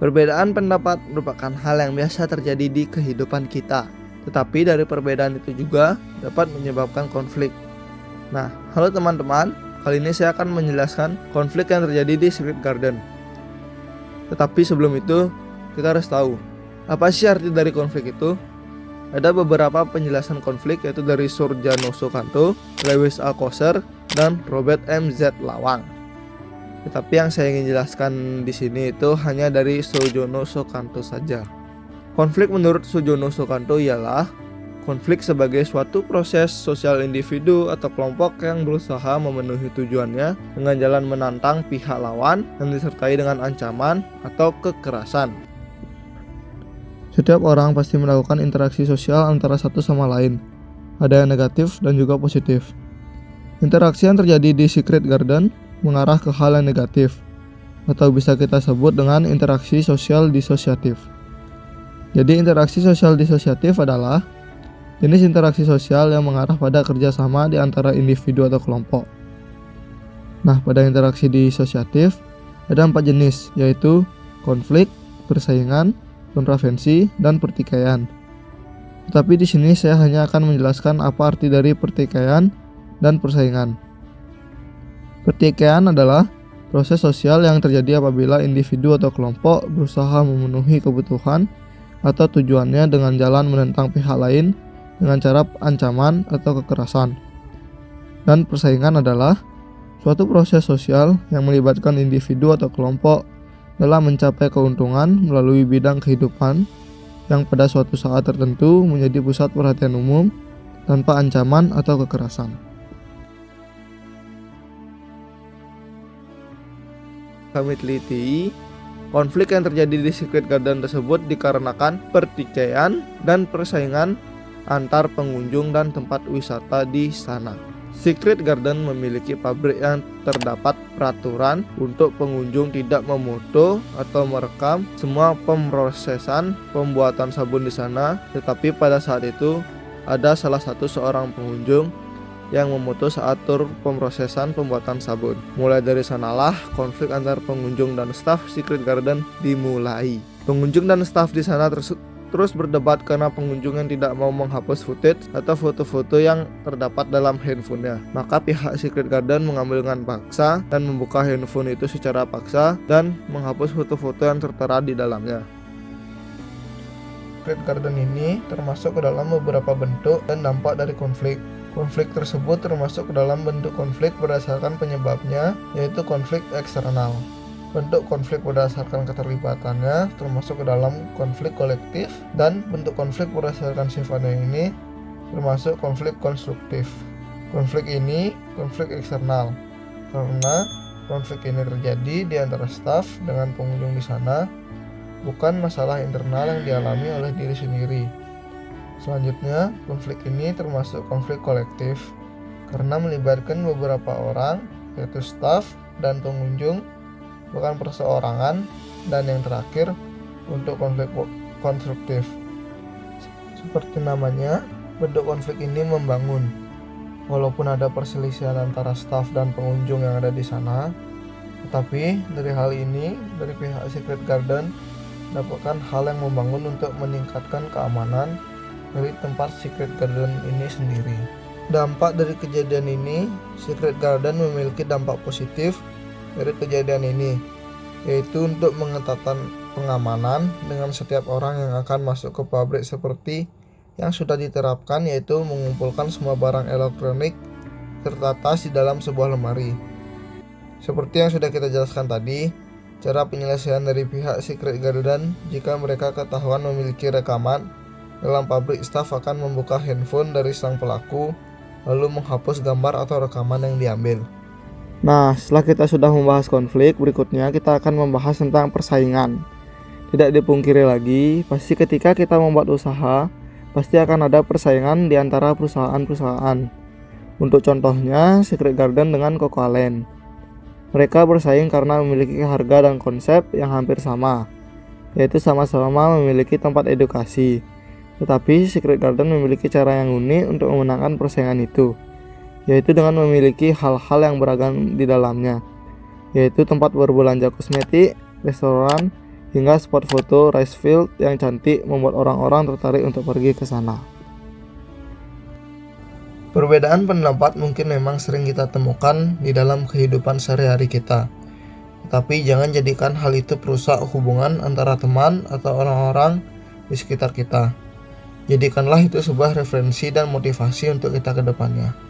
Perbedaan pendapat merupakan hal yang biasa terjadi di kehidupan kita, tetapi dari perbedaan itu juga dapat menyebabkan konflik. Nah, halo teman-teman, kali ini saya akan menjelaskan konflik yang terjadi di Secret Garden. Tetapi sebelum itu, kita harus tahu, apa sih arti dari konflik itu? Ada beberapa penjelasan konflik yaitu dari Surjano Sukanto, Lewis Althusser, dan Robert M. Z. Lawang. Tetapi yang saya ingin jelaskan di sini itu hanya dari Surjano Sukanto saja. Konflik menurut Surjano Sukanto ialah konflik sebagai suatu proses sosial individu atau kelompok yang berusaha memenuhi tujuannya dengan jalan menantang pihak lawan yang disertai dengan ancaman atau kekerasan. Setiap orang pasti melakukan interaksi sosial antara satu sama lain. Ada yang negatif dan juga positif. Interaksi yang terjadi di Secret Garden mengarah ke hal yang negatif, atau bisa kita sebut dengan interaksi sosial disosiatif. Jadi interaksi sosial disosiatif adalah jenis interaksi sosial yang mengarah pada kerjasama di antara individu atau kelompok. Nah, pada interaksi disosiatif ada 4 jenis, yaitu konflik, persaingan, kontravensi, dan pertikaian. Tetapi di sini saya hanya akan menjelaskan apa arti dari pertikaian dan persaingan. Pertikaian adalah proses sosial yang terjadi apabila individu atau kelompok berusaha memenuhi kebutuhan atau tujuannya dengan jalan menentang pihak lain dengan cara ancaman atau kekerasan. Dan persaingan adalah suatu proses sosial yang melibatkan individu atau kelompok dalam mencapai keuntungan melalui bidang kehidupan yang pada suatu saat tertentu menjadi pusat perhatian umum tanpa ancaman atau kekerasan. Kami teliti, konflik yang terjadi di Secret Garden tersebut dikarenakan pertikaian dan persaingan antar pengunjung dan tempat wisata di sana. Secret Garden memiliki pabrik yang terdapat peraturan untuk pengunjung tidak memoto atau merekam semua pemrosesan pembuatan sabun di sana, tetapi pada saat itu ada salah satu seorang pengunjung yang memoto saat tur pemrosesan pembuatan sabun. Mulai dari sanalah konflik antar pengunjung dan staf Secret Garden dimulai. Pengunjung dan staf di sana terus berdebat karena pengunjung yang tidak mau menghapus footage atau foto-foto yang terdapat dalam handphonenya. Maka pihak Secret Garden mengambil dengan paksa dan membuka handphone itu secara paksa dan menghapus foto-foto yang tertera di dalamnya. Secret Garden ini termasuk ke dalam beberapa bentuk dan dampak dari konflik. Konflik tersebut termasuk ke dalam bentuk konflik berdasarkan penyebabnya, yaitu konflik eksternal. Bentuk konflik berdasarkan keterlibatannya termasuk ke dalam konflik kolektif, dan bentuk konflik berdasarkan sifatnya ini termasuk konflik konstruktif. Konflik ini konflik eksternal karena konflik ini terjadi di antara staf dengan pengunjung di sana, bukan masalah internal yang dialami oleh diri sendiri. Selanjutnya, konflik ini termasuk konflik kolektif karena melibatkan beberapa orang, yaitu staf dan pengunjung, bukan perseorangan. Dan yang terakhir, untuk konflik konstruktif. Seperti namanya, bentuk konflik ini membangun. Walaupun ada perselisihan antara staf dan pengunjung yang ada di sana, tetapi dari hal ini, dari pihak Secret Garden mendapatkan hal yang membangun untuk meningkatkan keamanan dari tempat Secret Garden ini sendiri. Dampak dari kejadian ini, Secret Garden memiliki dampak positif dari kejadian ini, yaitu untuk mengetatkan pengamanan dengan setiap orang yang akan masuk ke pabrik seperti yang sudah diterapkan, yaitu mengumpulkan semua barang elektronik tertata di dalam sebuah lemari. Seperti yang sudah kita jelaskan tadi, cara penyelesaian dari pihak Secret Garden jika mereka ketahuan memiliki rekaman dalam pabrik, staf akan membuka handphone dari sang pelaku lalu menghapus gambar atau rekaman yang diambil. Nah, setelah kita sudah membahas konflik, berikutnya kita akan membahas tentang persaingan. Tidak dipungkiri lagi, pasti ketika kita membuat usaha, pasti akan ada persaingan di antara perusahaan-perusahaan. Untuk contohnya, Secret Garden dengan Cocoa-Land. Mereka bersaing karena memiliki harga dan konsep yang hampir sama, yaitu sama-sama memiliki tempat edukasi. Tetapi Secret Garden memiliki cara yang unik untuk memenangkan persaingan itu, yaitu dengan memiliki hal-hal yang beragam di dalamnya, yaitu tempat berbelanja kosmetik, restoran, hingga spot foto rice field yang cantik membuat orang-orang tertarik untuk pergi ke sana. Perbedaan pendapat mungkin memang sering kita temukan di dalam kehidupan sehari-hari kita. Tapi jangan jadikan hal itu perusak hubungan antara teman atau orang-orang di sekitar kita. Jadikanlah itu sebuah referensi dan motivasi untuk kita ke depannya.